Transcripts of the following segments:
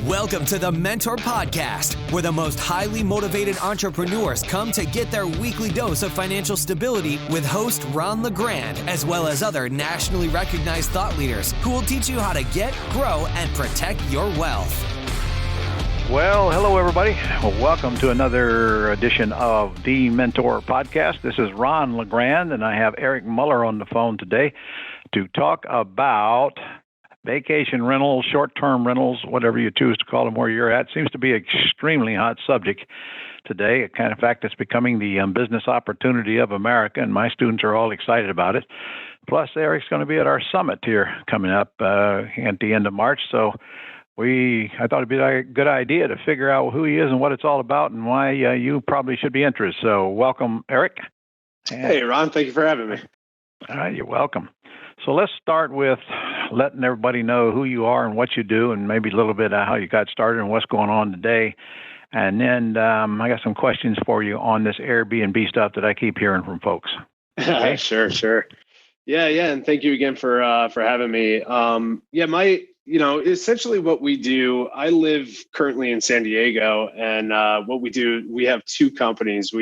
Welcome to the Mentor Podcast, where the most highly motivated entrepreneurs come to get their weekly dose of financial stability with host Ron LeGrand, as well as other nationally recognized thought leaders who will teach you how to get, grow, and protect your wealth. Well, hello, everybody. Welcome to another edition of the Mentor Podcast. This is Ron LeGrand, and I have Eric Moeller on the phone today to talk about vacation rentals, short-term rentals, whatever you choose to call them where you're at. Seems to be an extremely hot subject today. In fact, it's becoming the business opportunity of America, and my students are all excited about it. Plus, Eric's going to be at our summit here coming up at the end of March. So I thought it'd be a good idea to figure out who he is and what it's all about and why you probably should be interested. So welcome, Eric. Hey, Ron. Thank you for having me. You're welcome. So let's start with letting everybody know who you are and what you do, and maybe a little bit of how you got started and what's going on today. And then I got some questions for you on this Airbnb stuff that I keep hearing from folks. Okay? Sure. Yeah. And thank you again for having me. Essentially what we do, I live currently in San Diego, and what we do, we have two companies.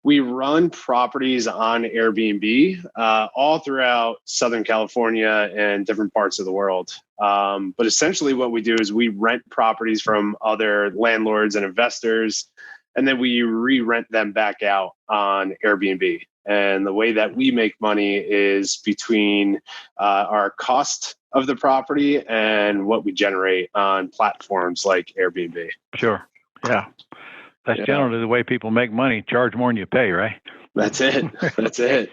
We run properties on Airbnb all throughout Southern California and different parts of the world. But essentially what we do is we rent properties from other landlords and investors, and then we re-rent them back out on Airbnb. And the way that we make money is between our cost of the property and what we generate on platforms like Airbnb. Sure. Yeah. That's generally the way people make money. Charge more than you pay, right? That's it.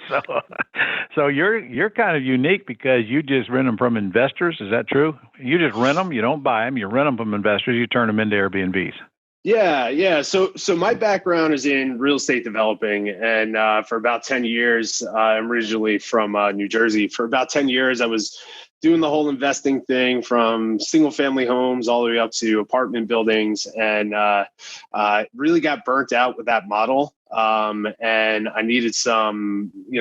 So you're kind of unique because you just rent them from investors. Is that true? You just rent them. You don't buy them. You rent them from investors. You turn them into Airbnbs. Yeah. So my background is in real estate developing, and for about 10 years, I'm originally from New Jersey. For about 10 years, I was doing the whole investing thing from single family homes all the way up to apartment buildings, and really got burnt out with that model. And I needed I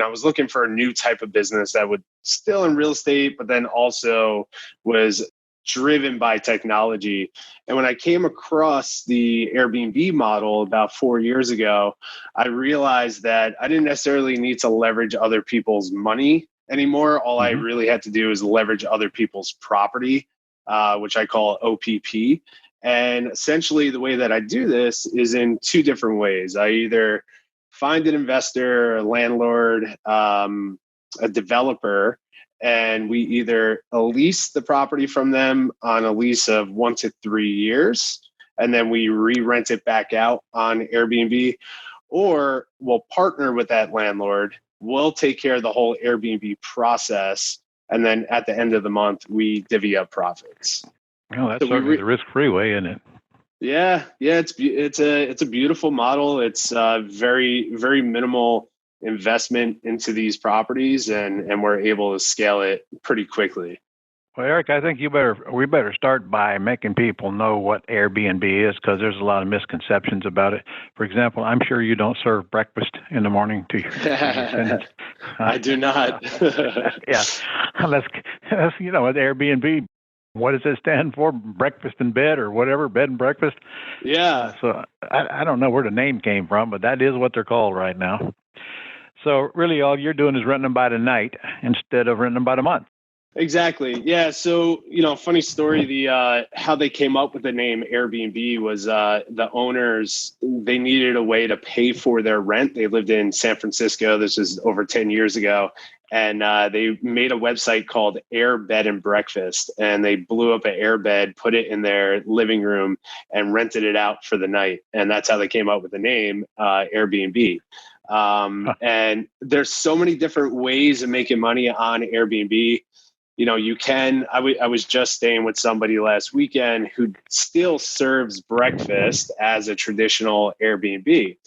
was looking for a new type of business that would still in real estate, but then also was driven by technology. And when I came across the Airbnb model about 4 years ago, I realized that I didn't necessarily need to leverage other people's money anymore. All I really had to do is leverage other people's property, which I call OPP. And essentially the way that I do this is in two different ways. I either find an investor, a landlord, a developer, and we either lease the property from them on a lease of 1 to 3 years, and then we re-rent it back out on Airbnb, or we'll partner with that landlord. We'll take care of the whole Airbnb process, and then at the end of the month, we divvy up profits. Well, that's certainly the risk-free way, isn't it? Yeah. It's a beautiful model. It's very, very minimal investment into these properties, and we're able to scale it pretty quickly. Well, Eric, I think we better start by making people know what Airbnb is, because there's a lot of misconceptions about it. For example, I'm sure you don't serve breakfast in the morning to your tenants. I do not. Yeah. Unless, with Airbnb, what does it stand for? Breakfast in bed or whatever, bed and breakfast? Yeah. So I don't know where the name came from, but that is what they're called right now. So really all you're doing is renting them by the night instead of renting them by the month. Exactly. Yeah. So, funny story, the how they came up with the name Airbnb was the owners, they needed a way to pay for their rent. They lived in San Francisco. This is over 10 years ago. And they made a website called Air Bed and Breakfast, and they blew up an air bed, put it in their living room, and rented it out for the night. And that's how they came up with the name Airbnb. And there's so many different ways of making money on Airbnb. I was just staying with somebody last weekend who still serves breakfast as a traditional Airbnb.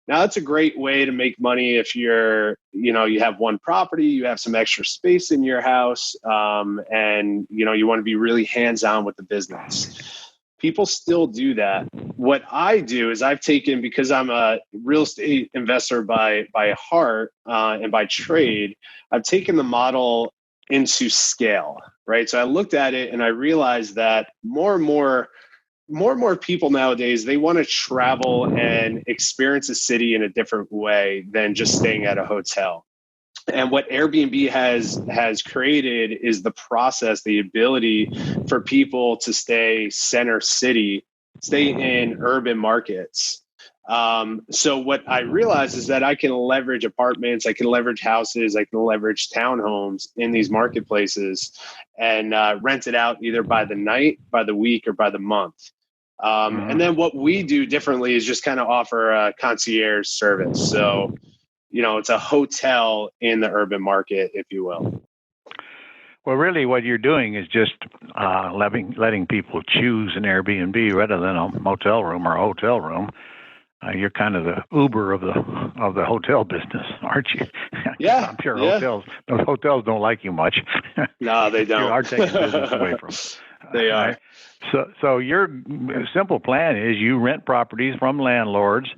Now, that's a great way to make money if you have one property, you have some extra space in your house, and, you want to be really hands-on with the business. People still do that. What I do is because I'm a real estate investor by heart and by trade, I've taken the model into scale, right? So I looked at it and I realized that more and more people nowadays, they want to travel and experience a city in a different way than just staying at a hotel. And what Airbnb has created is the process, the ability for people to stay center city, stay in urban markets. So what I realized is that I can leverage apartments, I can leverage houses, I can leverage townhomes in these marketplaces and rent it out either by the night, by the week, or by the month. And then what we do differently is just kind of offer a concierge service. So, it's a hotel in the urban market, if you will. Well, really, what you're doing is just letting people choose an Airbnb rather than a motel room or a hotel room. You're kind of the Uber of the hotel business, aren't you? Yeah, I'm sure hotels don't like you much. No, they don't. You are taking business away from them. They are. Right? So your simple plan is you rent properties from landlords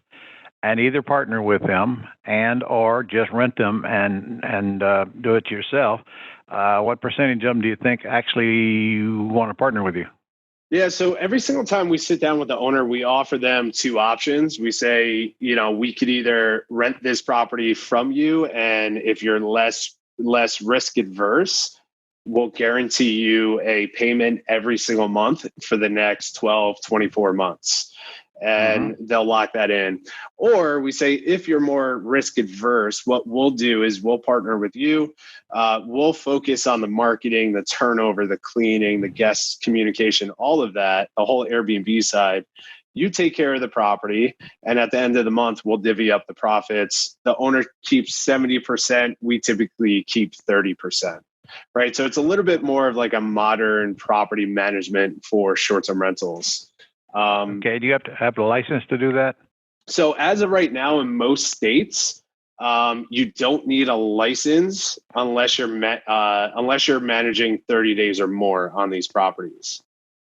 and either partner with them and or just rent them and do it yourself. What percentage of them do you think actually want to partner with you? Yeah, so every single time we sit down with the owner, we offer them two options. We say, we could either rent this property from you, and if you're less risk adverse, we'll guarantee you a payment every single month for the next 12, 24 months. And they'll lock that in. Or we say, if you're more risk adverse, what we'll do is we'll partner with you. We'll focus on the marketing, the turnover, the cleaning, the guest communication, all of that, the whole Airbnb side. You take care of the property. And at the end of the month, we'll divvy up the profits. The owner keeps 70%. We typically keep 30%. Right. So it's a little bit more of like a modern property management for short-term rentals. Okay. Do you have to have a license to do that? So as of right now, in most states, you don't need a license unless you're managing 30 days or more on these properties.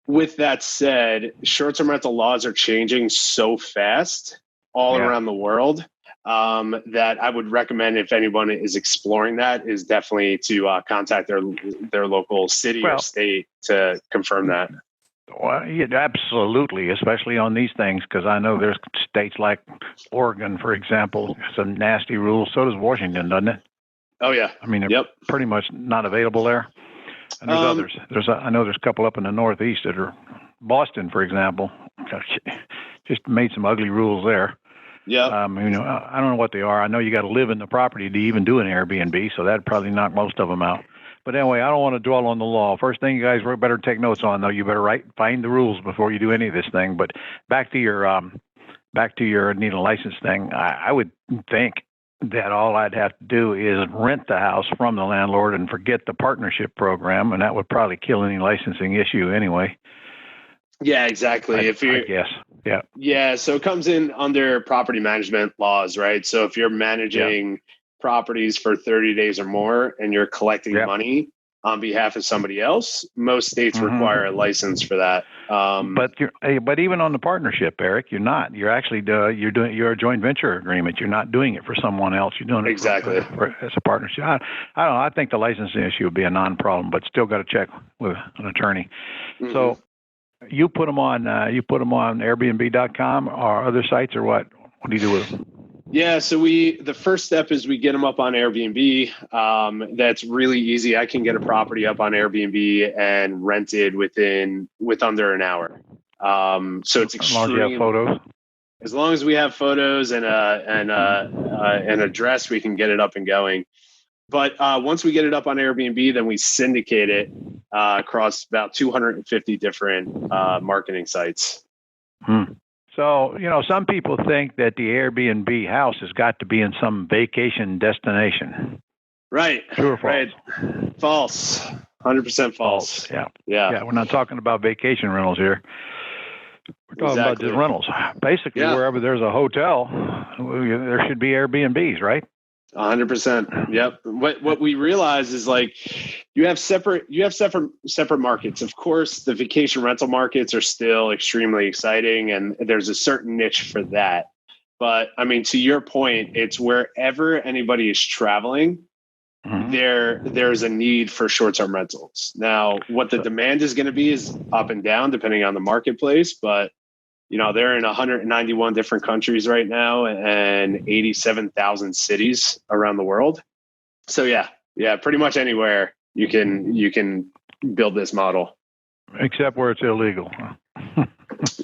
With that said, short-term rental laws are changing so fast all around the world that I would recommend, if anyone is exploring that, is definitely to contact their local city or state to confirm that. Well, yeah, absolutely, especially on these things, because I know there's states like Oregon, for example, some nasty rules. So does Washington, doesn't it? Oh, yeah. I mean, they're pretty much not available there. And there's others. I know there's a couple up in the Northeast that are, Boston, for example, just made some ugly rules there. Yeah. I don't know what they are. I know you got to live in the property to even do an Airbnb, so that'd probably knock most of them out. But anyway, I don't want to dwell on the law. First thing you guys better take notes on, though, you better find the rules before you do any of this thing. But back to your need a license thing, I would think that all I'd have to do is rent the house from the landlord and forget the partnership program, and that would probably kill any licensing issue anyway. Yeah, exactly. I guess. Yeah. Yeah. So it comes in under property management laws, right? So if you're managing properties for 30 days or more and you're collecting money on behalf of somebody else, most states require a license for that. But even on the partnership, Eric, you're not. You're actually you're a joint venture agreement. You're not doing it for someone else. You're doing it as a partnership. I don't know. I think the licensing issue would be a non-problem, but still got to check with an attorney. So you put them on Airbnb.com or other sites, or what? What do you do with them? Yeah, so the first step is we get them up on Airbnb. That's really easy. I can get a property up on Airbnb and rented with under an hour. So it's extreme. As long as you have photos. As long as we have photos and an address, we can get it up and going. But once we get it up on Airbnb, then we syndicate it across about 250 different marketing sites. So, some people think that the Airbnb house has got to be in some vacation destination. Right. True or false? Right. False. 100% false. Yeah. We're not talking about vacation rentals here. We're talking about just rentals. Basically, wherever there's a hotel, there should be Airbnbs, right? 100%. Yep. What we realize is like you have separate markets. Of course, the vacation rental markets are still extremely exciting, and there's a certain niche for that. But I mean, to your point, it's wherever anybody is traveling, there's a need for short-term rentals. Now, what the demand is going to be is up and down depending on the marketplace, but they're in 191 different countries right now and 87,000 cities around the world. So yeah, pretty much anywhere you can build this model. Except where it's illegal.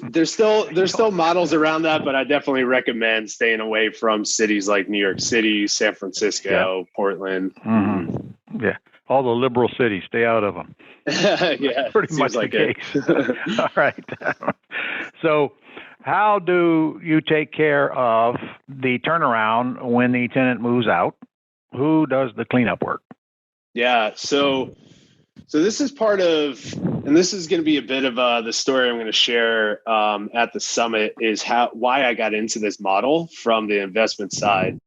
There's still models around that, but I definitely recommend staying away from cities like New York City, San Francisco, Portland. Yeah, all the liberal cities, stay out of them. Yeah, pretty much like the case. All right. So, how do you take care of the turnaround when the tenant moves out? Who does the cleanup work? Yeah, so this is part of, and this is going to be a bit of the story I'm going to share at the summit, is why I got into this model from the investment side.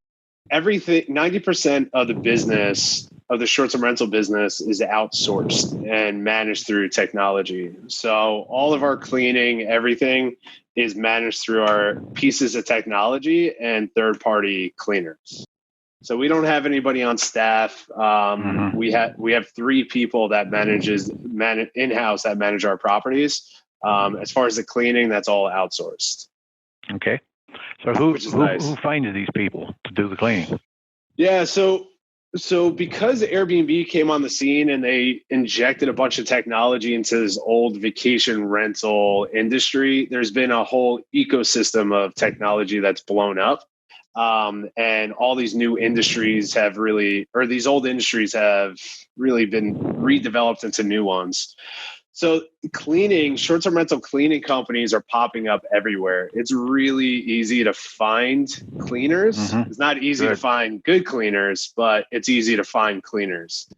90% of the business, of the short-term rental business, is outsourced and managed through technology. So all of our cleaning, everything is managed through our pieces of technology and third-party cleaners. So we don't have anybody on staff. We have 3 people that manage in-house that manage our properties. As far as the cleaning, that's all outsourced. Okay. So who finds these people to do the cleaning? Yeah. So because Airbnb came on the scene and they injected a bunch of technology into this old vacation rental industry, there's been a whole ecosystem of technology that's blown up. And all these new industries these old industries have really been redeveloped into new ones. So short-term rental cleaning companies are popping up everywhere. It's really easy to find cleaners. It's not easy to find good cleaners, but it's easy to find cleaners.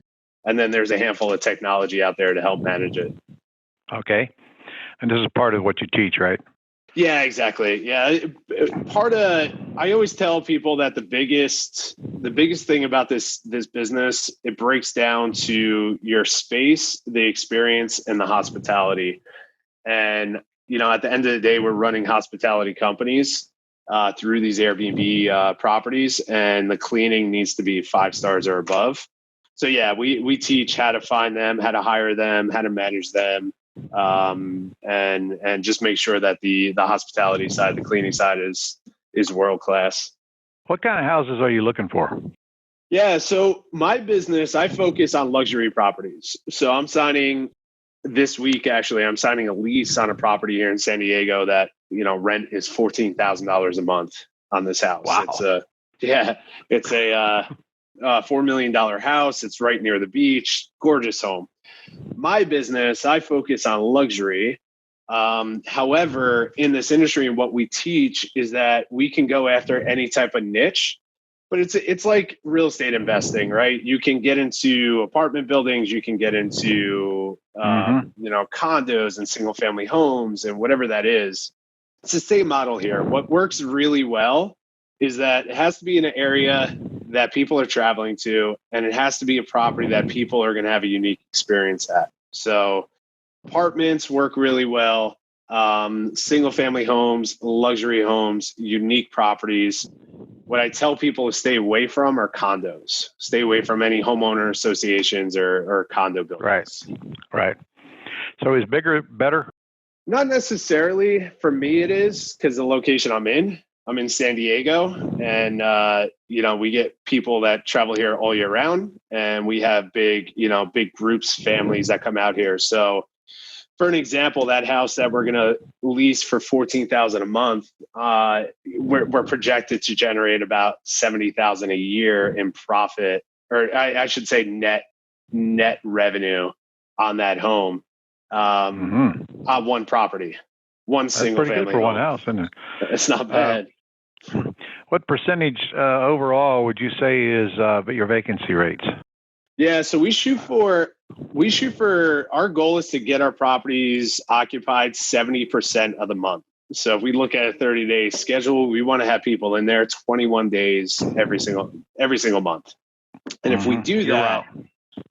And then there's a handful of technology out there to help manage it. Okay. And this is part of what you teach, right? Yeah, exactly. Yeah. I always tell people that the biggest thing about this business, it breaks down to your space, the experience, and the hospitality. And, at the end of the day, we're running hospitality companies through these Airbnb properties, and the cleaning needs to be 5 stars or above. So yeah, we teach how to find them, how to hire them, how to manage them. And just make sure that the hospitality side, the cleaning side is world class. What kind of houses are you looking for? Yeah, so my business, I focus on luxury properties. So I'm signing this week, actually, I'm signing a lease on a property here in San Diego that, rent is $14,000 a month on this house. Wow. It's a $4 million house. It's right near the beach, gorgeous home. My business, I focus on luxury. However, in this industry, and what we teach is that we can go after any type of niche, but it's like real estate investing, right? You can get into apartment buildings, you can get into condos and single family homes and whatever that is. It's the same model here. What works really well is that it has to be in an area that people are traveling to, and it has to be a property that people are going to have a unique experience at. So apartments work really well. Single family homes, luxury homes, unique properties. What I tell people to stay away from are condos. Stay away from any homeowner associations or condo buildings. Right. So is bigger better? Not necessarily. For me, it is, because the location I'm in San Diego, and we get people that travel here all year round, and we have big groups, families that come out here. So for an example, that house that we're going to lease for $14,000 a month, we're projected to generate about $70,000 a year in profit, or I should say net revenue on that home, on one property, one single family. That's pretty good for one house, isn't it? It's not bad. What percentage overall would you say is your vacancy rates? Yeah, so we shoot for our goal is to get our properties occupied 70% of the month. So if we look at a 30-day schedule, we want to have people in there 21 days every single month. And if we do that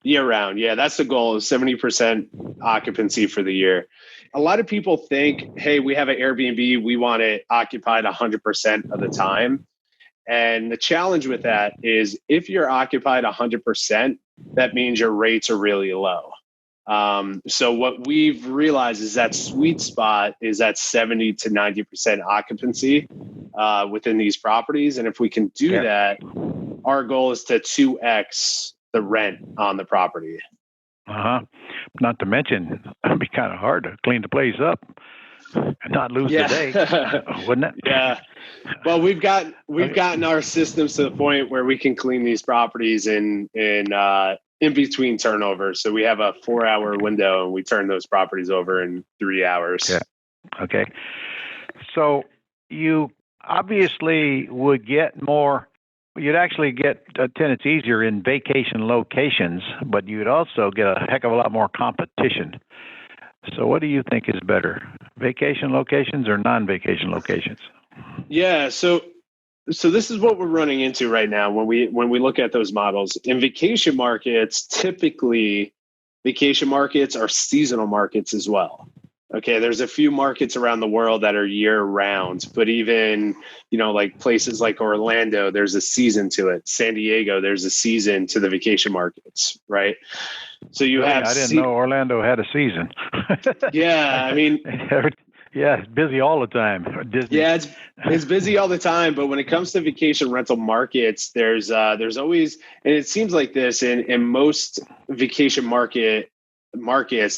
year round, yeah, that's the goal, is 70% occupancy for the year. A lot of people think, hey, we have an Airbnb, we want it occupied 100% of the time. And the challenge with that is if you're occupied 100%, that means your rates are really low. So what we've realized is that sweet spot is at 70 to 90% occupancy within these properties. And if we can do that, our goal is to 2x the rent on the property. Not to mention, it'd be kind of hard to clean the place up and not lose the day, wouldn't it? Yeah. Well, we've gotten our systems to the point where we can clean these properties in between turnovers. So we have a 4-hour window and we turn those properties over in 3 hours. Yeah. Okay. So you obviously would get more. You'd actually get tenants easier in vacation locations, but you'd also get a heck of a lot more competition. So what do you think is better, vacation locations or non-vacation locations? Yeah. So this is what we're running into right now when we look at those models. In vacation markets, typically vacation markets are seasonal markets as well. Okay, there's a few markets around the world that are year round, but even, like places like Orlando, there's a season to it. San Diego, there's a season to the vacation markets, right? So you have. I didn't know Orlando had a season. Yeah, I mean. Yeah, it's busy all the time. Disney. Yeah, it's busy all the time. But when it comes to vacation rental markets, there's always, and it seems like this in most vacation markets,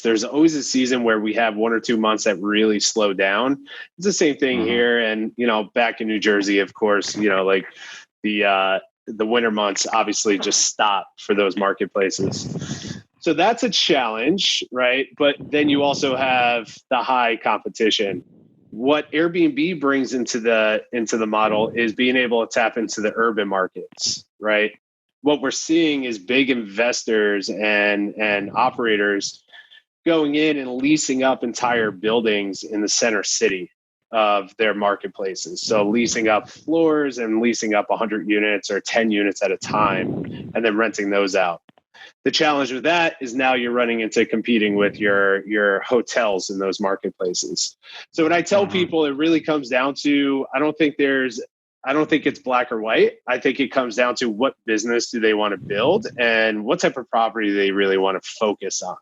there's always a season where we have 1 or 2 months that really slow down. It's the same thing here. And, back in New Jersey, of course, like the winter months obviously just stop for those marketplaces. So that's a challenge, right? But then you also have the high competition. What Airbnb brings into the model is being able to tap into the urban markets, right? What we're seeing is big investors and operators going in and leasing up entire buildings in the center city of their marketplaces. So leasing up floors and leasing up 100 units or 10 units at a time and then renting those out. The challenge with that is now you're running into competing with your hotels in those marketplaces. So when I tell people, it really comes down to, I don't think it's black or white. I think it comes down to what business do they want to build and what type of property they really want to focus on.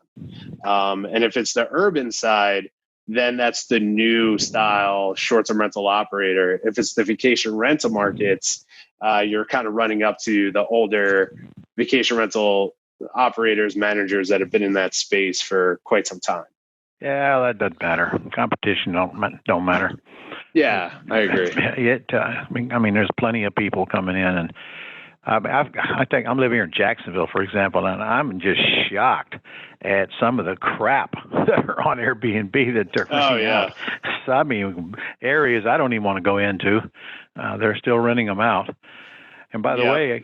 And if it's the urban side, then that's the new style short-term rental operator. If it's the vacation rental markets, you're kind of running up to the older vacation rental operators, managers that have been in that space for quite some time. Yeah, that doesn't matter. Competition don't matter. Yeah, I agree. I mean, there's plenty of people coming in, and I think I'm living here in Jacksonville, for example, and I'm just shocked at some of the crap that are on Airbnb that they're renting out. So, I mean, areas I don't even want to go into, they're still renting them out. And by the way,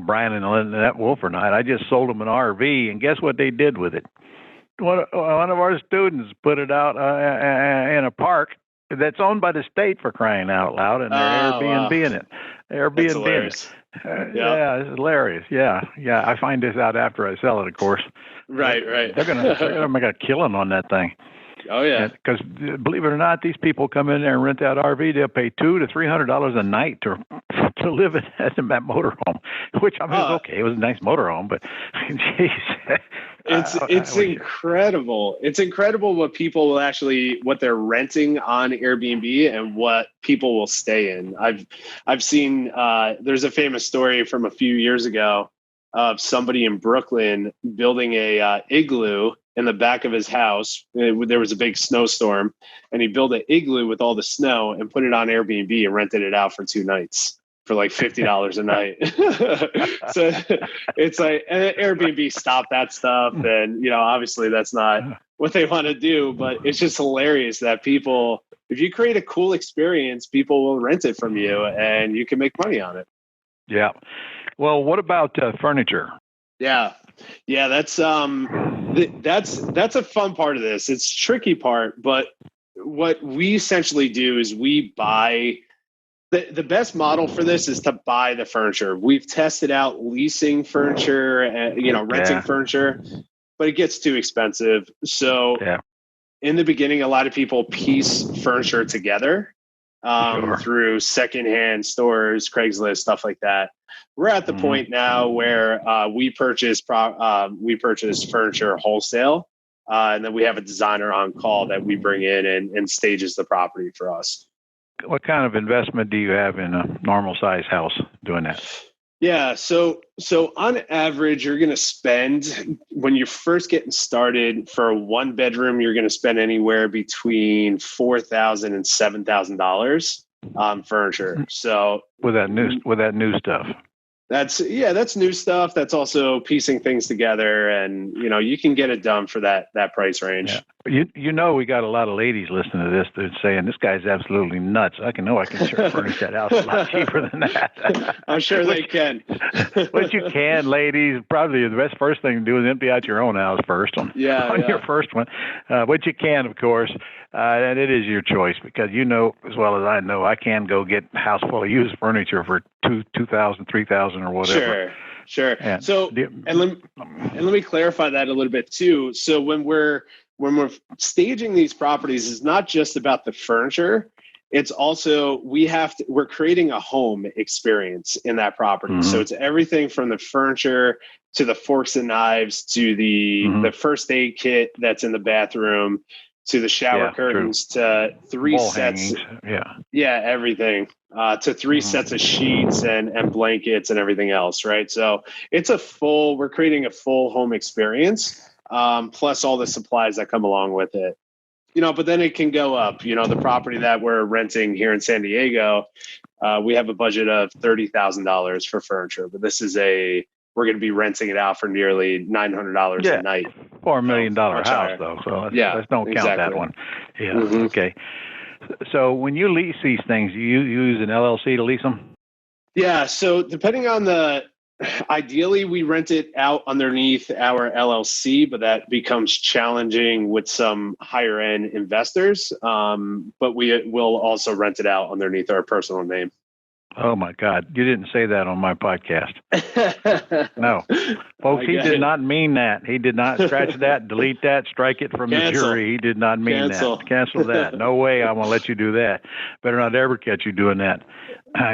Brian and Lynette Wolf or not, I just sold them an RV, and guess what they did with it? One of our students put it out in a park that's owned by the state, for crying out loud, and they're Airbnb-ing it. Airbnb it. Yeah, it's hilarious. Yeah. I find this out after I sell it, of course. Right. They're gonna make a killing on that thing. Oh yeah. Because believe it or not, these people come in there and rent that RV. They'll pay $200 to $300 a night to live in that motorhome. Which I mean, okay, it was a nice motorhome, but geez. It's incredible. It's incredible what they're renting on Airbnb and what people will stay in. I've seen there's a famous story from a few years ago of somebody in Brooklyn building a igloo in the back of his house. There was a big snowstorm, and he built an igloo with all the snow and put it on Airbnb and rented it out for 2 nights for like $50 a night. So it's like, and Airbnb stopped that stuff. And, obviously that's not what they want to do, but it's just hilarious that people, if you create a cool experience, people will rent it from you and you can make money on it. Yeah. Well, what about furniture? Yeah. That's a fun part of this. It's a tricky part, but what we essentially do is we buy the best model for this is to buy the furniture. We've tested out leasing furniture and, renting furniture, but it gets too expensive. So in the beginning, a lot of people piece furniture together. Sure. through secondhand stores, Craigslist, stuff like that. We're at the point now where we purchase furniture wholesale, and then we have a designer on call that we bring in and stages the property for us. What kind of investment do you have in a normal size house doing that? Yeah, so on average, you're going to spend, when you're first getting started, for a one bedroom, you're going to spend anywhere between $4,000 and $7,000 on furniture. So with that new stuff. That's new stuff. That's also piecing things together, and you can get it done for that price range. Yeah. We got a lot of ladies listening to this that are saying this guy's absolutely nuts. I can sure furnish that house a lot cheaper than that. I'm sure they can. But you can, ladies. Probably the first thing to do is empty out your own house first on your first one. But you can, of course, and it is your choice, because as well as I know, I can go get a house full of used furniture for $2,000, $3,000 or whatever. Sure. And let me clarify that a little bit too. So when we're staging these properties, it's not just about the furniture. It's also we're creating a home experience in that property. Mm-hmm. So it's everything from the furniture to the forks and knives to the first aid kit that's in the bathroom, to the shower curtains, to three wall sets. Hangings. Everything. To three sets of sheets and blankets and everything else, right? So we're creating a full home experience, plus all the supplies that come along with it. But then it can go up. The property that we're renting here in San Diego, we have a budget of $30,000 for furniture, but we're going to be renting it out for nearly $900 a night. For $1 million house, though. So let's don't count that one. Yeah. Mm-hmm. Okay. So when you lease these things, you use an LLC to lease them? Yeah. So depending on ideally we rent it out underneath our LLC, but that becomes challenging with some higher end investors. But we will also rent it out underneath our personal name. Oh my God. You didn't say that on my podcast. No. Folks, he did not mean that. He did not scratch that, delete that, strike it from the jury. He did not mean that. Cancel that. No way I'm going to let you do that. Better not ever catch you doing that.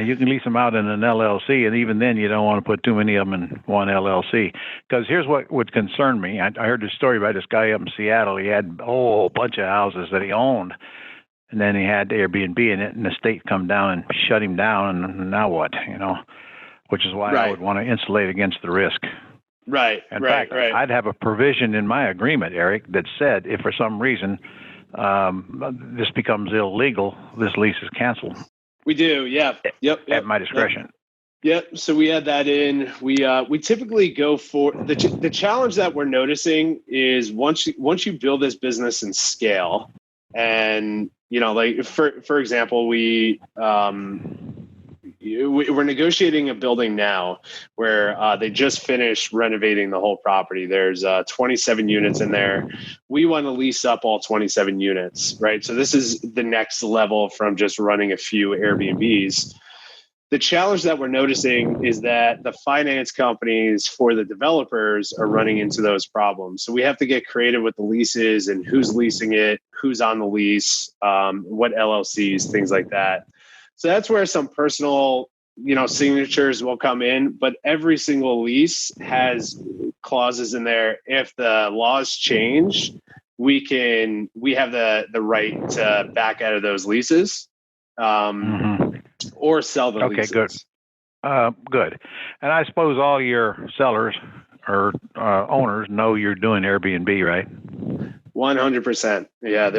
You can lease them out in an LLC, and even then you don't want to put too many of them in one LLC. Because here's what would concern me. I heard this story about this guy up in Seattle. He had a whole bunch of houses that he owned. And then he had Airbnb in it, and the state come down and shut him down. And now what? Which is why I would want to insulate against the risk. Right. In fact, I'd have a provision in my agreement, Eric, that said if for some reason this becomes illegal, this lease is canceled. We do. Yeah. Yep. At my discretion. Yep. So we add that in. We typically go for the challenge that we're noticing is once you build this business and scale. And, like for example, we're negotiating a building now where they just finished renovating the whole property. There's 27 units in there. We want to lease up all 27 units, right? So this is the next level from just running a few Airbnbs. The challenge that we're noticing is that the finance companies for the developers are running into those problems. So we have to get creative with the leases and who's leasing it, who's on the lease, what LLCs, things like that. So that's where some personal, signatures will come in, but every single lease has clauses in there. If the laws change, we have the right to back out of those leases. Or sell the leases. Okay, good. And I suppose all your sellers or owners know you're doing Airbnb, right? 100%. Yeah,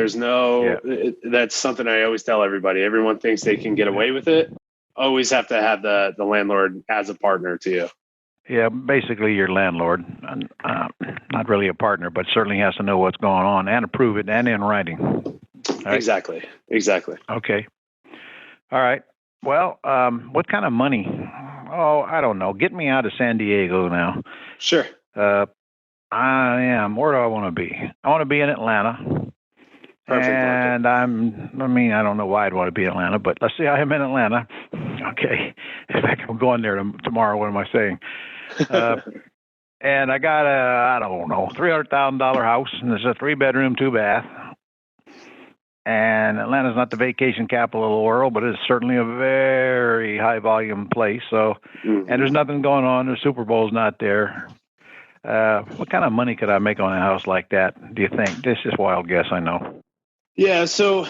that's something I always tell everybody. Everyone thinks they can get away with it. Always have to have the landlord as a partner to you. Yeah, basically your landlord. Not really a partner, but certainly has to know what's going on and approve it and in writing. Right? Exactly. Okay. All right. Well, what kind of money? Oh, I don't know. Get me out of San Diego now. Sure. Where do I want to be? I want to be in Atlanta. Perfect. And I don't know why I'd want to be in Atlanta, but let's say I am in Atlanta. Okay. In fact, I'm going there tomorrow. What am I saying? And I got $300,000 house, and it's a 3-bedroom, 2-bath. And Atlanta's not the vacation capital of the world, but it's certainly a very high volume place. So, and there's nothing going on. The Super Bowl's not there. What kind of money could I make on a house like that, do you think? This is wild guess, I know. Yeah. So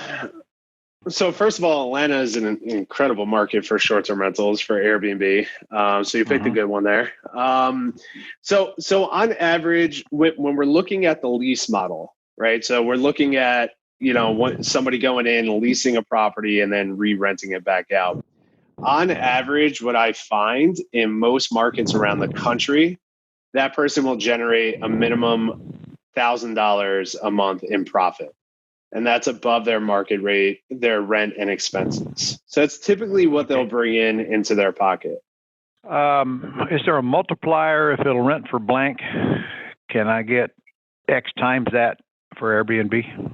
first of all, Atlanta is an incredible market for short-term rentals for Airbnb. So you picked a good one there. So on average, when we're looking at the lease model, right? So we're looking at, somebody going in, leasing a property, and then re-renting it back out. On average, what I find in most markets around the country, that person will generate a minimum $1,000 a month in profit. And that's above their market rate, their rent and expenses. So that's typically what they'll bring into their pocket. Is there a multiplier if it'll rent for blank? Can I get X times that for Airbnb?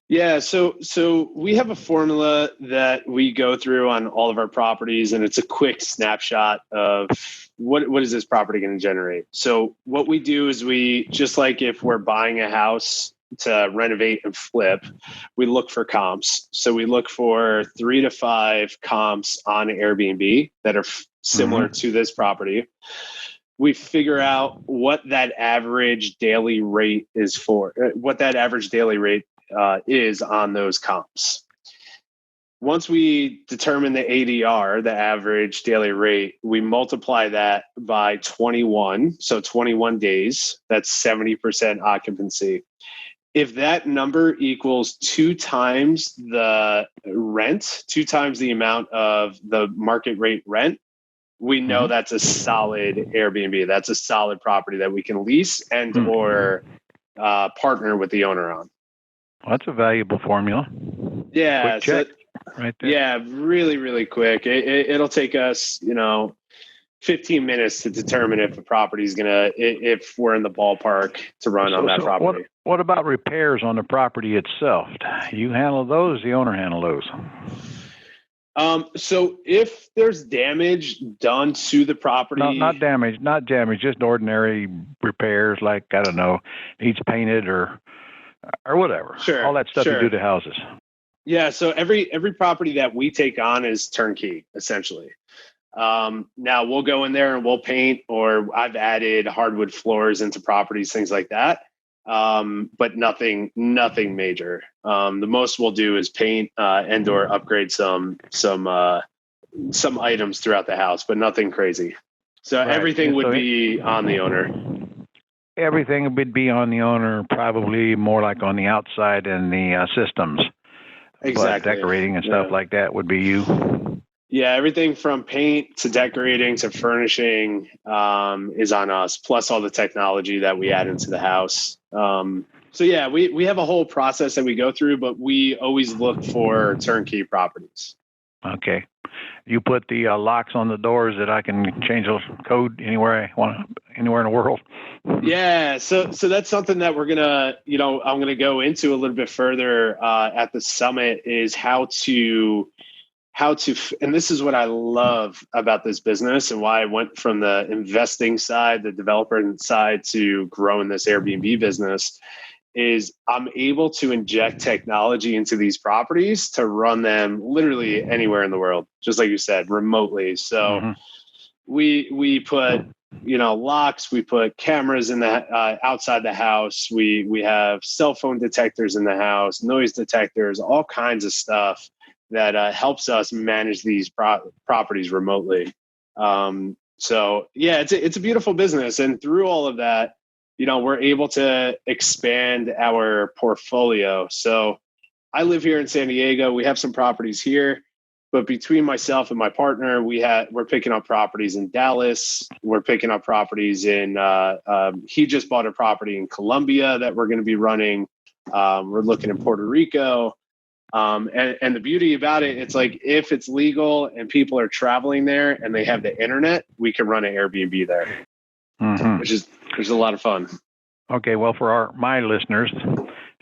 Yeah, so we have a formula that we go through on all of our properties, and it's a quick snapshot of what is this property going to generate. So what we do is we, just like if we're buying a house to renovate and flip, we look for comps. So we look for 3 to 5 comps on Airbnb that are similar to this property. We figure out what that average daily rate is is on those comps. Once we determine the ADR, the average daily rate, we multiply that by 21. So 21 days, that's 70% occupancy. If that number equals 2 times the rent, 2 times the amount of the market rate rent, we know that's a solid Airbnb. That's a solid property that we can lease and or partner with the owner on. Well, that's a valuable formula. Yeah. Quick check right there. Yeah, really, really quick. It'll take us, 15 minutes to determine if a property is if we're in the ballpark to run on that property. What about repairs on the property itself? You handle those, the owner handle those? So if there's damage done to the property, not damage, just ordinary repairs, like, I don't know, needs painted or whatever. Sure, all that stuff you do to houses. Yeah. So every property that we take on is turnkey, essentially. Now we'll go in there and we'll paint, or I've added hardwood floors into properties, things like that. But nothing major. The most we'll do is paint and or upgrade some items throughout the house, but nothing crazy. So right. Everything would be on the owner. Everything would be on the owner, probably more like on the outside and the systems. Exactly. But decorating and stuff like that would be you. Yeah, everything from paint to decorating to furnishing is on us, plus all the technology that we add into the house. So yeah, we have a whole process that we go through, but we always look for turnkey properties. Okay. You put the locks on the doors that I can change those code anywhere I want, anywhere in the world. Yeah. So that's something that we're gonna, I'm gonna go into a little bit further at the summit, is how to, and this is what I love about this business and why I went from the investing side, the developer side, to growing this Airbnb business, is I'm able to inject technology into these properties to run them literally anywhere in the world, just like you said, remotely. So we put, locks, we put cameras in the outside the house. We have cell phone detectors in the house, noise detectors, all kinds of stuff that helps us manage these properties remotely. So yeah, it's a beautiful business. And through all of that, we're able to expand our portfolio. So I live here in San Diego. We have some properties here, but between myself and my partner, we're picking up properties in Dallas. We're picking up properties in, he just bought a property in Colombia that we're going to be running. We're looking in Puerto Rico. And the beauty about it, it's like, if it's legal and people are traveling there and they have the internet, we can run an Airbnb there, which is a lot of fun. Okay. Well, for my listeners,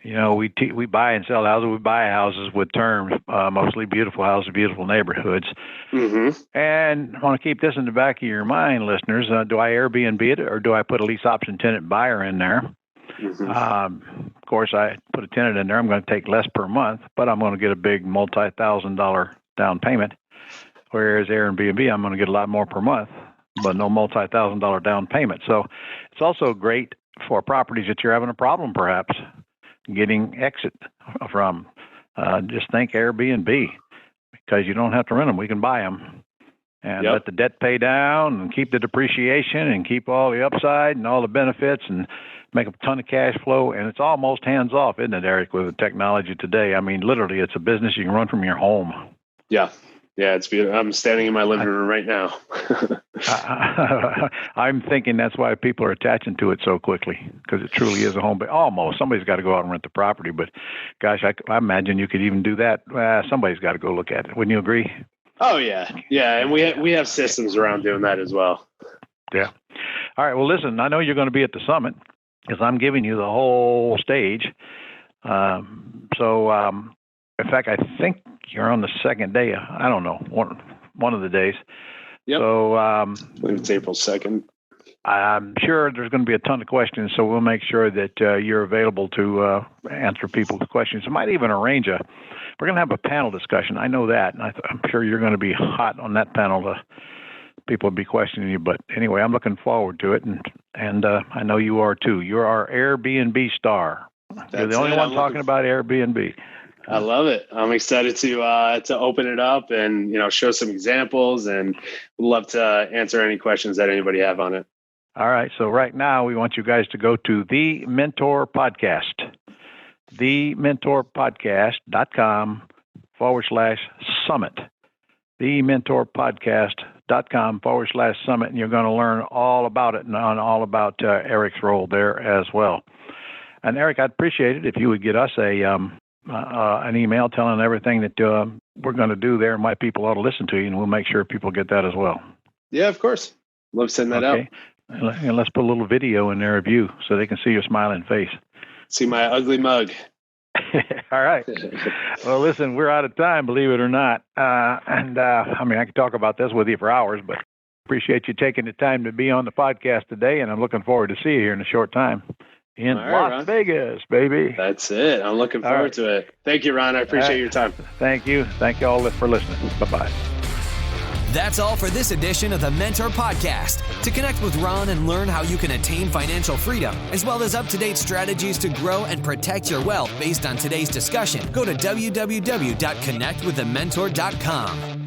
we buy and sell houses. We buy houses with terms, mostly beautiful houses, beautiful neighborhoods. And I want to keep this in the back of your mind, listeners. Do I Airbnb it, or do I put a lease option tenant buyer in there? Of course, I put a tenant in there. I'm going to take less per month, but I'm going to get a big multi-$1,000 down payment. Whereas Airbnb, I'm going to get a lot more per month, but no multi-$1,000 down payment. So it's also great for properties that you're having a problem, perhaps, getting exit from. Just think Airbnb, because you don't have to rent them. We can buy them and let the debt pay down and keep the depreciation and keep all the upside and all the benefits and make a ton of cash flow. And it's almost hands off, isn't it, Eric, with the technology today? I mean, literally, it's a business you can run from your home. Yeah. Yeah, it's beautiful. I'm standing in my living room right now. I'm thinking that's why people are attaching to it so quickly, because it truly is a home. But almost somebody's got to go out and rent the property. But gosh, I imagine you could even do that. Somebody's got to go look at it. Wouldn't you agree? Oh yeah, and we have systems around doing that as well. Yeah. All right. Well, listen, I know you're going to be at the summit because I'm giving you the whole stage. In fact, I think you're on the second day. I don't know, one of the days. Yep. So I believe it's April 2nd. I'm sure there's going to be a ton of questions, so we'll make sure that you're available to answer people's questions. We might even arrange we're going to have a panel discussion. I know that, and I'm sure you're going to be hot on that panel. People will be questioning you. But anyway, I'm looking forward to it, and I know you are too. You're our Airbnb star. You're the only one talking about Airbnb. I love it. I'm excited to open it up and show some examples, and would love to answer any questions that anybody have on it. All right. So right now we want you guys to go to The Mentor Podcast, thementorpodcast.com/summit, thementorpodcast.com/summit, and you're going to learn all about it and all about Eric's role there as well. And Eric, I'd appreciate it if you would get us an email telling everything that we're going to do there and why people ought to listen to you, and we'll make sure people get that as well. Yeah, of course. Love sending that out. And let's put a little video in there of you so they can see your smiling face. See my ugly mug. All right. Well, listen, we're out of time, believe it or not. I could talk about this with you for hours, but appreciate you taking the time to be on the podcast today, and I'm looking forward to see you here in a short time. In Las Vegas, baby. That's it. I'm looking forward to it. Thank you, Ron. I appreciate your time. Thank you. Thank you all for listening. Bye-bye. That's all for this edition of the Mentor Podcast. To connect with Ron and learn how you can attain financial freedom, as well as up-to-date strategies to grow and protect your wealth based on today's discussion, go to www.connectwiththementor.com.